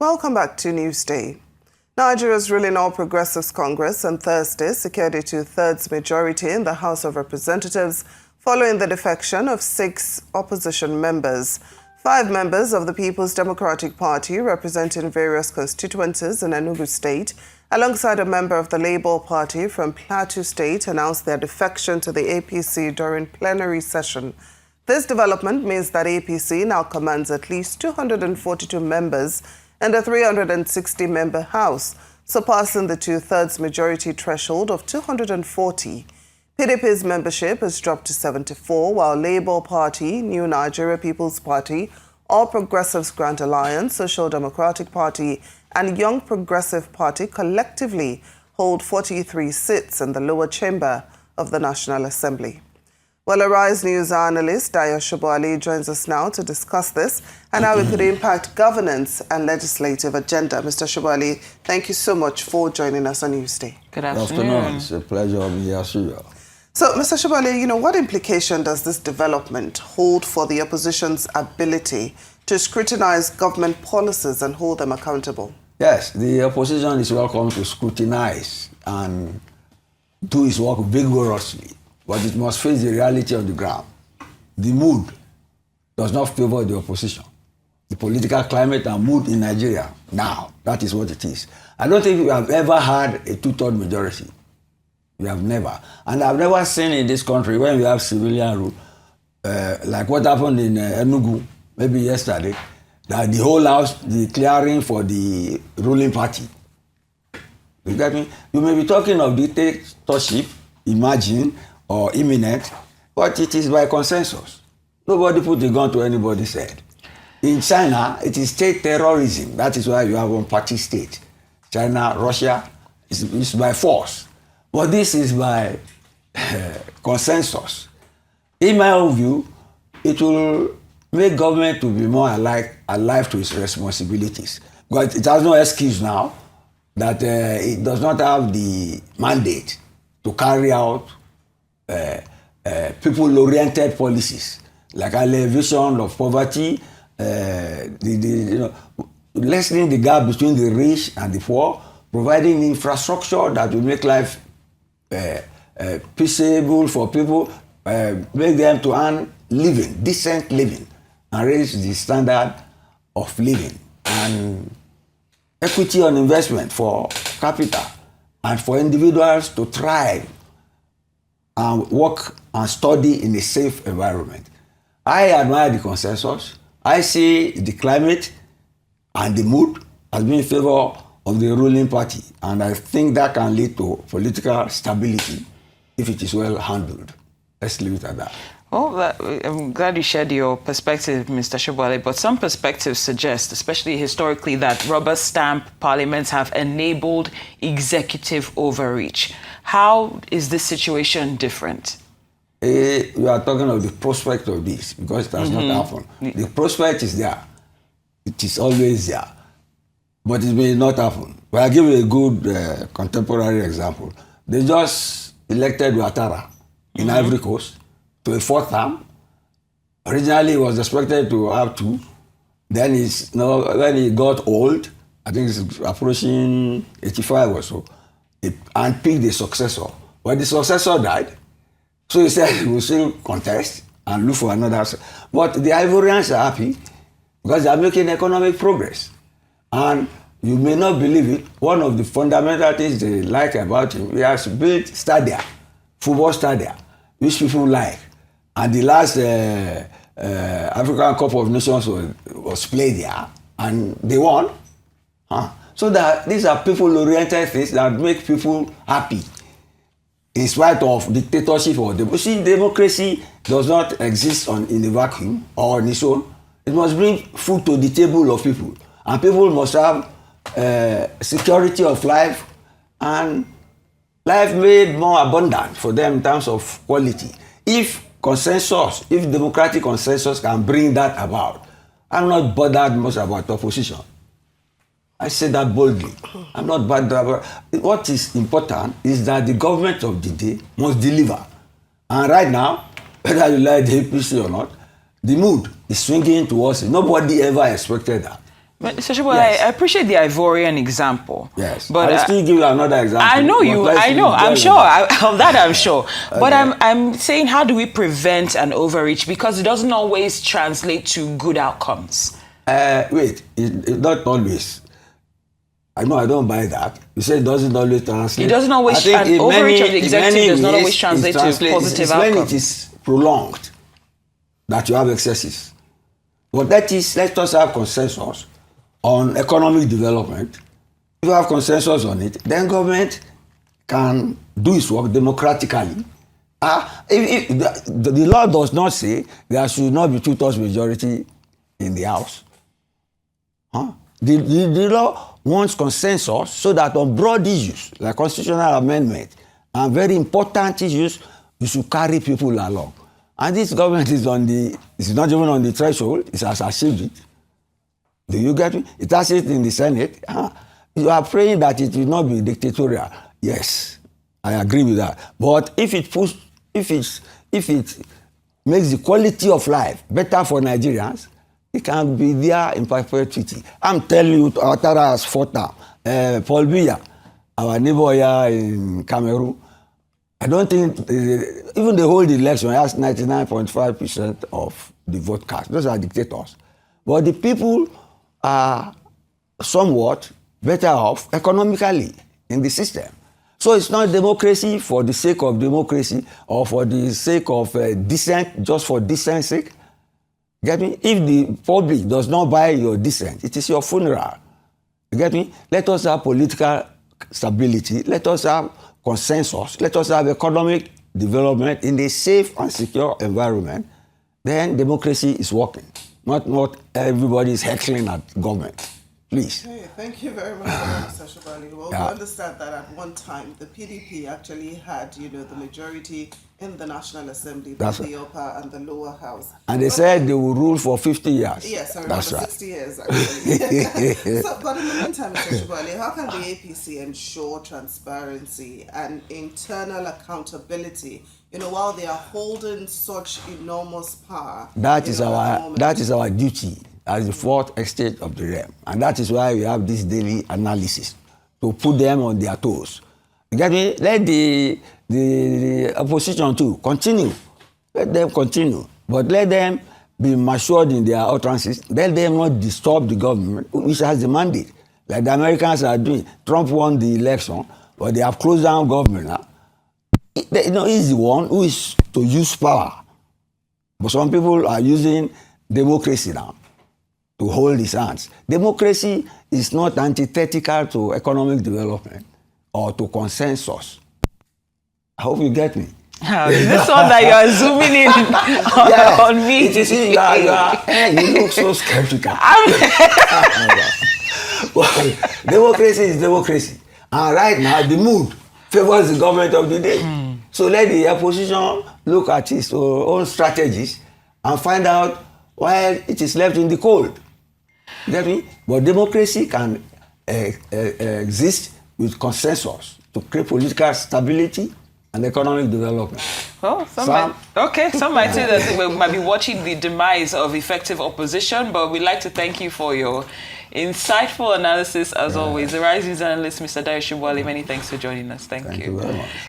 Welcome back to Newsday. Nigeria's ruling All Progressives Congress on Thursday secured a two-thirds majority in the House of Representatives following the defection of 6 opposition members. 5 members of the People's Democratic Party representing various constituencies in Enugu State, alongside a member of the Labour Party from Plateau State, announced their defection to the APC during plenary session. This development means that APC now commands at least 242 members and a 360-member House, surpassing the two-thirds majority threshold of 240. PDP's membership has dropped to 74, while Labour Party, New Nigeria People's Party, All Progressives Grand Alliance, Social Democratic Party, and Young Progressive Party collectively hold 43 seats in the lower chamber of the National Assembly. Well, Arise News analyst Dayo Sobowale joins us now to discuss this and how it could impact governance and legislative agenda. Mr. Sobowale, thank you so much for joining us on Newsday. Good afternoon. It's a pleasure being here as usual. So, Mr. Sobowale, what implication does this development hold for the opposition's ability to scrutinize government policies and hold them accountable? Yes, the opposition is welcome to scrutinize and do its work vigorously. But it must face the reality on the ground. The mood does not favor the opposition. The political climate and mood in Nigeria now, that is what it is. I don't think we have ever had a two-third majority. We have never. And I've never seen in this country when we have civilian rule, like what happened in Enugu, maybe yesterday, that the whole house declaring for the ruling party. You get me? You may be talking of dictatorship, imagine, or imminent, but it is by consensus. Nobody put the gun to anybody's head. In China, it is state terrorism. That is why you have one-party state. China, Russia, is by force. But this is by consensus. In my own view, it will make government to be more alive to its responsibilities. But it has no excuse now that it does not have the mandate to carry out people-oriented policies, like alleviation of poverty, lessening the gap between the rich and the poor, providing infrastructure that will make life peaceable for people, make them to earn living, decent living, and raise the standard of living, and equity on investment for capital, and for individuals to thrive and work and study in a safe environment. I admire the consensus. I see the climate and the mood as being in favor of the ruling party, and I think that can lead to political stability if it is well handled. Let's leave it at that. Well, I'm glad you shared your perspective, Mr. Sobowale, but some perspectives suggest, especially historically, that rubber stamp parliaments have enabled executive overreach. How is this situation different? We are talking of the prospect of this, because it has not happened. The prospect is there. It is always there. But it may not happen. But I'll give you a good contemporary example. They just elected Ouattara in Ivory Coast to a 4th term. Originally, he was expected to have 2. Then when he got old, I think he's approaching 85 or so, and picked the successor. But the successor died. So he said he will still contest and look for another. But the Ivorians are happy because they are making economic progress. And you may not believe it, one of the fundamental things they like about him, he has built stadia, football stadia, which people like. And the last African Cup of Nations was played there, and they won. So that these are people-oriented things that make people happy, in spite of dictatorship or democracy. Democracy does not exist in a vacuum or on its own. It must bring food to the table of people, and people must have security of life and life made more abundant for them in terms of quality. If democratic consensus can bring that about, I'm not bothered much about opposition. I say that boldly. I'm not bothered about. What is important is that the government of the day must deliver. And right now, whether you like the APC or not, the mood is swinging towards it. Nobody ever expected that. But Mr. Sobowale, Yes. I appreciate the Ivorian example. Yes, but I'll still give you another example. I know you. I know. I'm sure of that. I'm sure. Okay. But I'm saying, how do we prevent an overreach, because it doesn't always translate to good outcomes? Wait, it's not always. I know I don't buy that. You say it doesn't always translate. It doesn't always. An overreach of the executive does not always translate to positive outcomes. When it is prolonged that you have excesses. But let us have consensus on economic development. If you have consensus on it, then government can do its work democratically. If the law does not say there should not be 2/3 majority in the House. The law wants consensus so that on broad issues like constitutional amendment and very important issues, you should carry people along. And this government is not even on the threshold, it has achieved it. Do you get me? It has it in the Senate. You are praying that it will not be dictatorial. Yes, I agree with that. But if it makes the quality of life better for Nigerians, it can be there in perpetuity. I'm telling you, Ouattara has fought now. Paul Biya, our neighbor here in Cameroon, I don't think, even the whole election, has 99.5% of the vote cast. Those are dictators. But the people are somewhat better off economically in the system. So it's not democracy for the sake of democracy or for the sake of dissent, just for dissent's sake. Get me? If the public does not buy your dissent, it is your funeral. You get me? Let us have political stability. Let us have consensus. Let us have economic development in a safe and secure environment. Then democracy is working. Not everybody is heckling at government. Please. Hey, thank you very much, Mr. Sobowale. Well, we understand that at one time the PDP actually had, the majority in the National Assembly, the upper and the lower house. And they said they will rule for 50 years. Yes, I remember 60 years actually. But in the meantime, Mr. Sobowale, how can the APC ensure transparency and internal accountability, while they are holding such enormous power? That is our duty as the fourth estate of the realm. And that is why we have this daily analysis, to put them on their toes. You get me? Let the opposition too continue. Let them continue. But let them be matured in their utterances. Let them not disturb the government, which has the mandate. Like the Americans are doing. Trump won the election, but they have closed down government now. He's the one who is to use power. But some people are using democracy now to hold his hands. Democracy is not antithetical to economic development or to consensus. I hope you get me. This one that you are zooming in on me. It is, you look so skeptical. Well, democracy is democracy. And right now, the mood favors the government of the day. So let the opposition look at its own strategies and find out why it is left in the cold. Get me? But democracy can exist with consensus to create political stability and economic development. Well, some might say that we might be watching the demise of effective opposition, but we'd like to thank you for your insightful analysis as always. The rising analyst, Mr. Dayo, many thanks for joining us. Thank you Thank you very much.